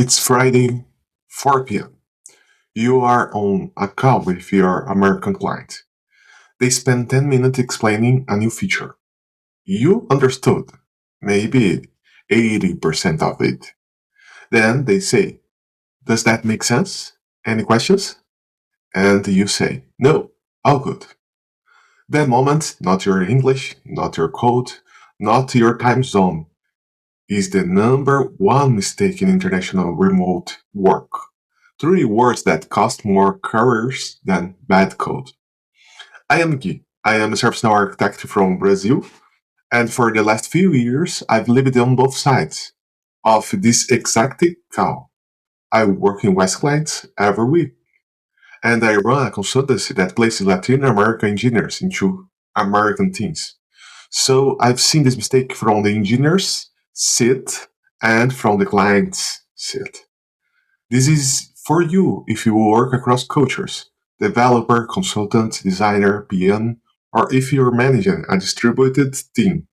It's Friday, 4 p.m. You are on a call with your American client. They spend 10 minutes explaining a new feature. You understood maybe 80% of it. Then they say, "Does that make sense? Any questions?" And you say, "No, all good." That moment, not your English, not your code, not your time zone, is the number one mistake in international remote work. Three words that cost more careers than bad code. I am Gui. I am a ServiceNow architect from Brazil, and for the last few years, I've lived on both sides of this exact cow. I work in West clients every week, and I run a consultancy that places Latin American engineers into American teams. So I've seen this mistake from the engineers sit and from the clients sit. This is for you if you work across cultures, developer, consultant, designer, PM, or if you're managing a distributed team.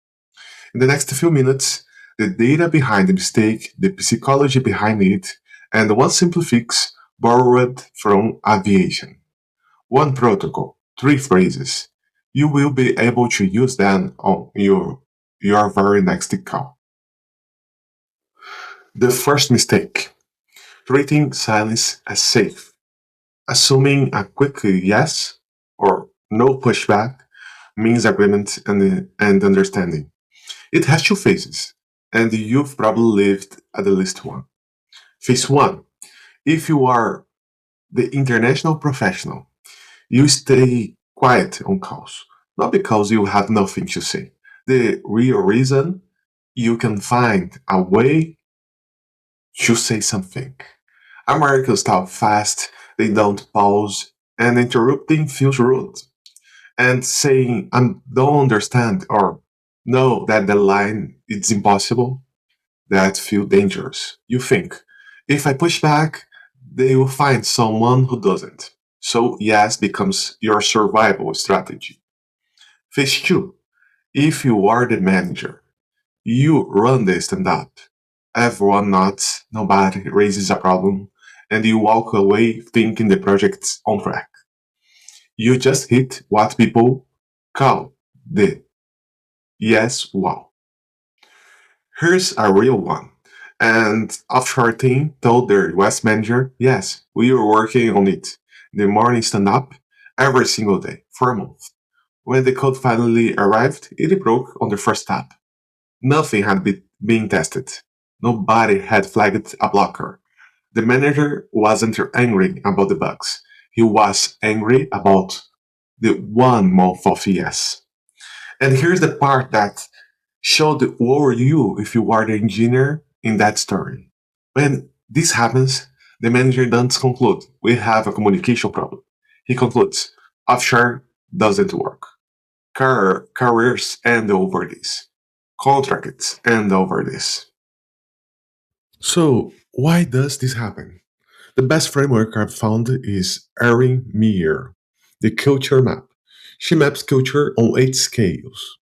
In the next few minutes, the data behind the mistake, the psychology behind it, and one simple fix borrowed from aviation. One protocol, three phrases. You will be able to use them on your very next call. The first mistake, treating silence as safe. Assuming a quick yes or no pushback means agreement and understanding. It has two phases, and you've probably lived at least one. Phase one, if you are the international professional, you stay quiet on calls, not because you have nothing to say. The real reason, you can find a way to say something. Americans talk fast, they don't pause, and interrupting feels rude. And saying, I don't understand, or no, that the line is impossible, that feel dangerous. You think, if I push back, they will find someone who doesn't. So yes becomes your survival strategy. Phase two, if you are the manager, you run the stand up. Everyone nods, nobody raises a problem, and you walk away thinking the project's on track. You just hit what people call the yes wall. Here's a real one. And offshore team told their US manager, yes, we are working on it. The morning stand up every single day for a month. When the code finally arrived, it broke on the first tap. Nothing had been tested. Nobody had flagged a blocker. The manager wasn't angry about the bugs. He was angry about the 1 month of yes. And here's the part that showed what were you if you are the engineer in that story. When this happens, the manager doesn't conclude, we have a communication problem. He concludes, offshore doesn't work. Careers end over this. Contracts end over this. So, why does this happen? The best framework I've found is Erin Meyer, the culture map. She maps culture on 8 scales,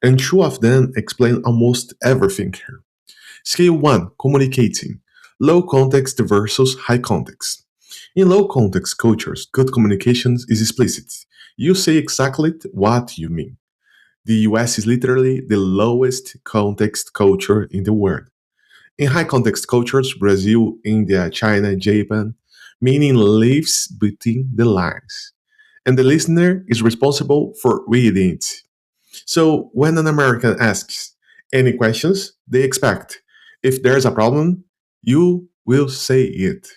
and two of them explain almost everything here. Scale 1, communicating. Low context versus high context. In low context cultures, good communication is explicit. You say exactly what you mean. The US is literally the lowest context culture in the world. In high context cultures, Brazil, India, China, Japan, meaning lives between the lines. And the listener is responsible for reading it. So when an American asks any questions, they expect if there's a problem, you will say it.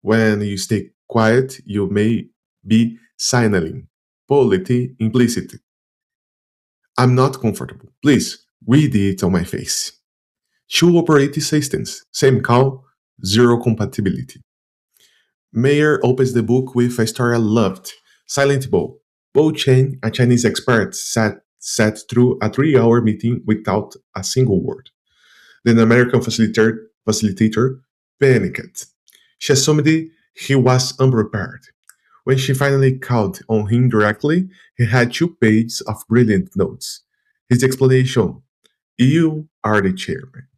When you stay quiet, you may be signaling, polity, implicit. I'm not comfortable. Please read it on my face. Two operating systems, same call, zero compatibility. Meyer opens the book with a story I loved, Silent Bow. Bo Chen, a Chinese expert, sat through a 3 hour meeting without a single word. The American facilitator panicked. She assumed he was unprepared. When she finally called on him directly, he had 2 pages of brilliant notes. His explanation, you are the chairman.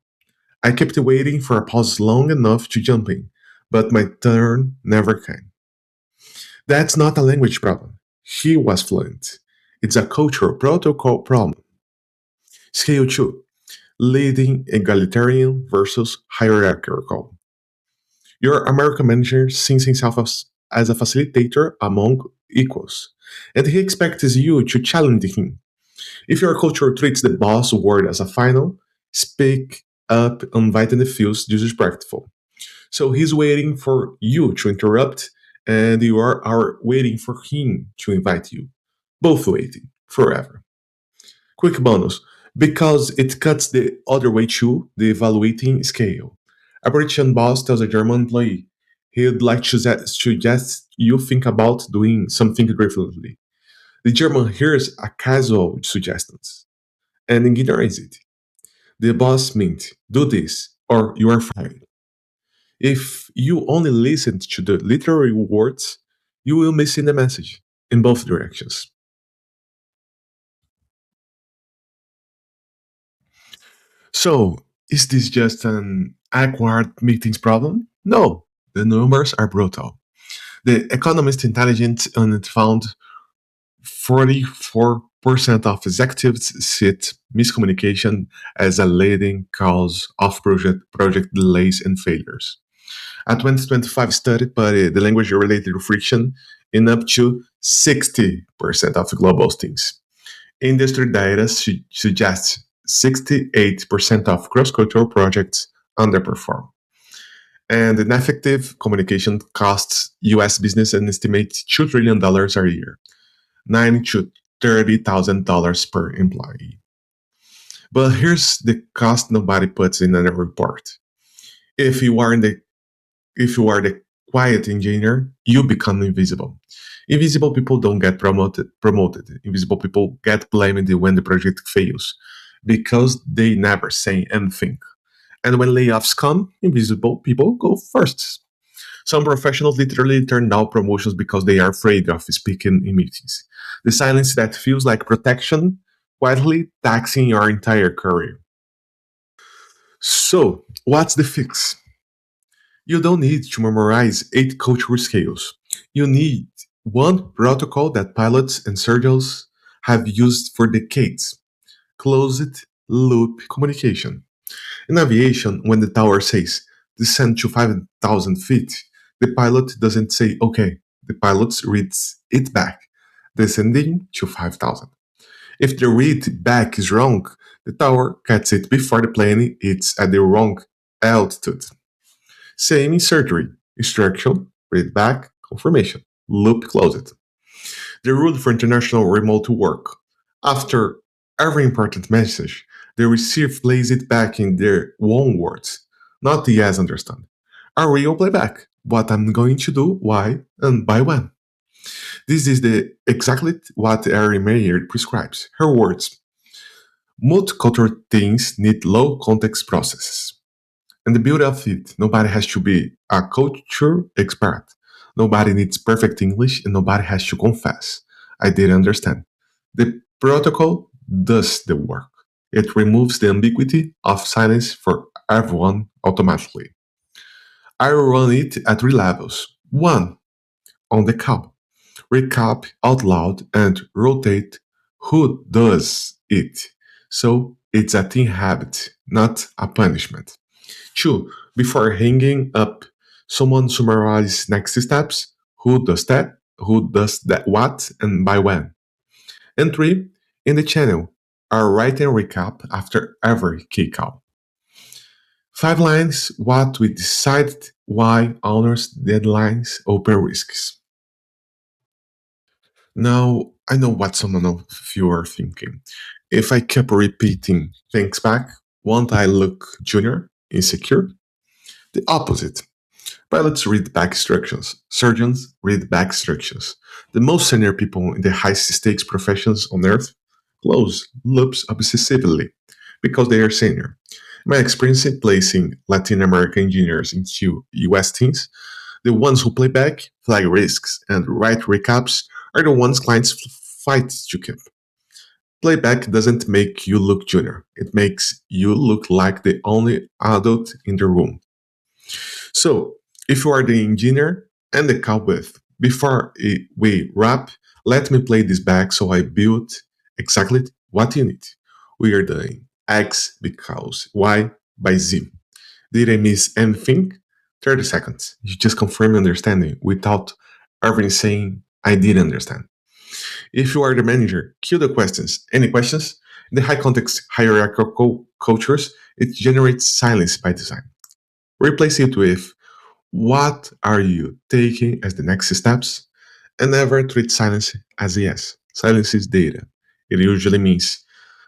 I kept waiting for a pause long enough to jump in, but my turn never came. That's not a language problem. He was fluent. It's a cultural protocol problem. Scale 2, leading egalitarian versus hierarchical. Your American manager sees himself as a facilitator among equals, and he expects you to challenge him. If your culture treats the boss word as a final, speak up inviting feels disrespectful. So he's waiting for you to interrupt, and you are waiting for him to invite you. Both waiting forever. Quick bonus because it cuts the other way too, the evaluating scale. A British boss tells a German employee he'd like to suggest you think about doing something differently. The German hears a casual suggestion and ignores it. The boss meant, do this, or you are fired. If you only listen to the literary words, you will miss the message in both directions. So, is this just an awkward meetings problem? No, the numbers are brutal. The Economist Intelligence Unit found 44% of executives cite miscommunication as a leading cause of project delays and failures. A 2025 study put the language related friction in up to 60% of global teams. Industry data suggests 68% of cross-cultural projects underperform. And ineffective communication costs US business an estimated $2 trillion a year, 9 to $30,000 per employee. But here's the cost nobody puts in a report. If you are in the if you are the quiet engineer, you become invisible. Invisible people don't get promoted. Invisible people get blamed when the project fails because they never say anything. And when layoffs come, invisible people go first. Some professionals literally turn down promotions because they are afraid of speaking in meetings. The silence that feels like protection, quietly taxing your entire career. So, what's the fix? You don't need to memorize 8 cultural scales. You need one protocol that pilots and surgeons have used for decades: closed loop communication. In aviation, when the tower says descend to 5,000 feet, the pilot doesn't say okay. The pilot reads it back, descending to 5,000. If the read back is wrong, the tower cuts it before the plane hits at the wrong altitude. Same in surgery. Instruction, read back, confirmation. Loop closed. The rule for international remote work. After every important message, the receiver plays it back in their own words, not the yes understand. A real playback. What I'm going to do, why, and by when. This is the exactly what Erin Meyer prescribes. Her words. Multicultural things need low context processes. And the beauty of it, nobody has to be a culture expert. Nobody needs perfect English and nobody has to confess. I didn't understand. The protocol does the work. It removes the ambiguity of silence for everyone automatically. I run it at 3 levels. One, on the call. Recap out loud and rotate who does it. So it's a team habit, not a punishment. 2. Before hanging up, someone summarize next steps, who does that what, and by when. And 3. In the channel, a write and recap after every key call. 5 lines, what we decided, why, honors, deadlines, open risks. Now, I know what some of you are thinking. If I keep repeating things back, won't I look junior, insecure? The opposite. Pilots read back instructions. Surgeons read back instructions. The most senior people in the highest stakes professions on earth close loops obsessively because they are senior. My experience in placing Latin American engineers into US teams, the ones who play back, flag risks, and write recaps are the ones clients fight to keep. Playback doesn't make you look junior, it makes you look like the only adult in the room. So, if you are the engineer and the cowbird, before we wrap, let me play this back so I built exactly what you need. We are doing X because Y by Z. Did I miss anything? 30 seconds. You just confirm understanding without ever saying, I didn't understand. If you are the manager, cue the questions. Any questions? In the high context hierarchical cultures, it generates silence by design. Replace it with what are you taking as the next steps? And never treat silence as a yes. Silence is data. It usually means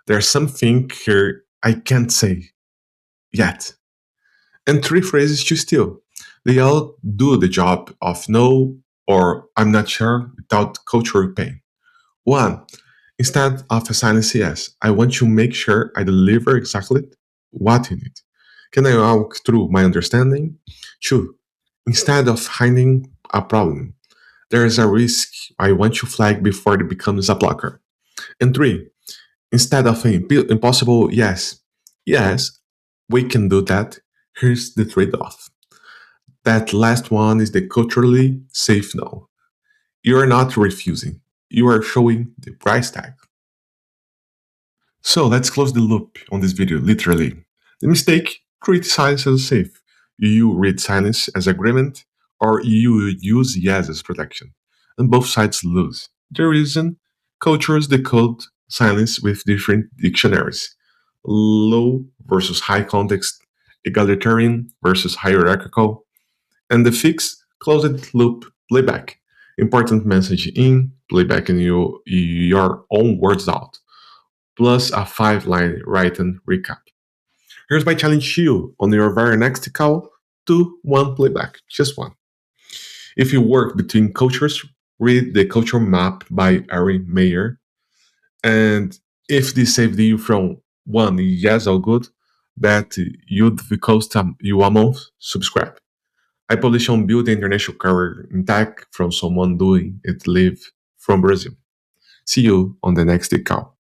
there's something here I can't say yet. And three phrases to steal. They all do the job of no or I'm not sure without cultural pain. One, instead of a silence yes, I want to make sure I deliver exactly what you need. Can I walk through my understanding? Two, instead of hiding a problem, there is a risk I want to flag before it becomes a blocker. And three, instead of an impossible yes, yes, we can do that. Here's the trade off. That last one is the culturally safe no. You are not refusing, you are showing the price tag. So let's close the loop on this video, literally. The mistake, treat silence as safe. You read silence as agreement, or you use yes as protection. And both sides lose. The reason, cultures decode silence with different dictionaries. Low versus high context, egalitarian versus hierarchical, and the fix, closed loop playback. Important message in, playback in your own words out plus a 5-line written recap. Here's my challenge to you on your very next call: do one playback, just one. If you work between cultures, read the culture map by Erin Meyer. And if this saved you from one yes all good, that you'd cost you a month, subscribe. I publish on Build the International Career in Tech from someone doing it live from Brazil. See you on the next call.